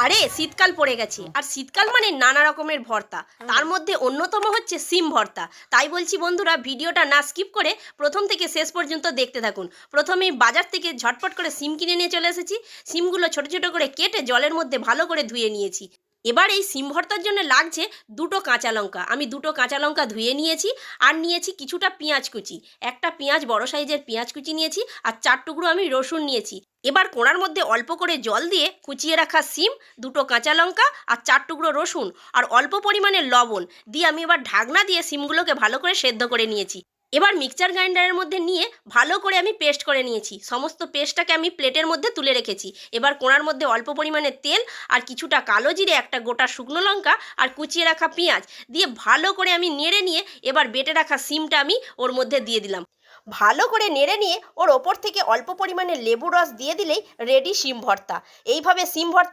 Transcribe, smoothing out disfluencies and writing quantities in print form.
আরে শীতকাল পড়ে গেছে, আর শীতকাল মানে নানা রকমের ভর্তা। তার মধ্যে অন্যতম হচ্ছে সিম ভর্তা। তাই বলছি বন্ধুরা, ভিডিওটা না স্কিপ করে প্রথম থেকে শেষ পর্যন্ত দেখতে থাকুন। প্রথমেই বাজার থেকে ঝটপট করে সিম কিনে নিয়ে চলে এসেছি। সিমগুলো ছোট ছোট করে কেটে জলের মধ্যে ভালো করে ধুয়ে নিয়েছি। এবার এই সিম ভর্তার জন্য লাগছে দুটো কাঁচা লঙ্কা। আমি দুটো কাঁচা লঙ্কা ধুয়ে নিয়েছি। আর নিয়েছি কিছুটা পেঁয়াজ কুচি, একটা পেঁয়াজ, বড় সাইজের পেঁয়াজ কুচি নিয়েছি। আর 4 টুকরো আমি রসুন নিয়েছি। এবার কোড়ার মধ্যে অল্প করে জল দিয়ে কুচিয়ে রাখা সিম, দুটো কাঁচা লঙ্কা আর 4 টুকরো রসুন আর অল্প পরিমাণে লবণ দিয়ে আমি এবার ঢাকনা দিয়ে সিমগুলোকে ভালো করে সেদ্ধ করে নিয়েছি। এবার মিক্সচার গ্রাইন্ডারের মধ্যে নিয়ে ভালো করে আমি পেস্ট করে নিয়েছি। সমস্ত পেস্টটাকে আমি প্লেটের মধ্যে তুলে রেখেছি। এবার কোড়ার মধ্যে অল্প পরিমাণে তেল আর কিছুটা কালো জিরে, একটা গোটা শুকনো লঙ্কা আর কুচিয়ে রাখা পেঁয়াজ দিয়ে ভালো করে আমি নেড়ে নিয়ে এবার বেটে রাখা সিমটা আমি ওর মধ্যে দিয়ে দিলাম। ভালো করে নেড়ে নিয়ে ওর ওপর থেকে অল্প পরিমাণে লেবু রস দিয়ে দিলেই রেডি সিম ভর্তা। এইভাবে সিম ভর্তা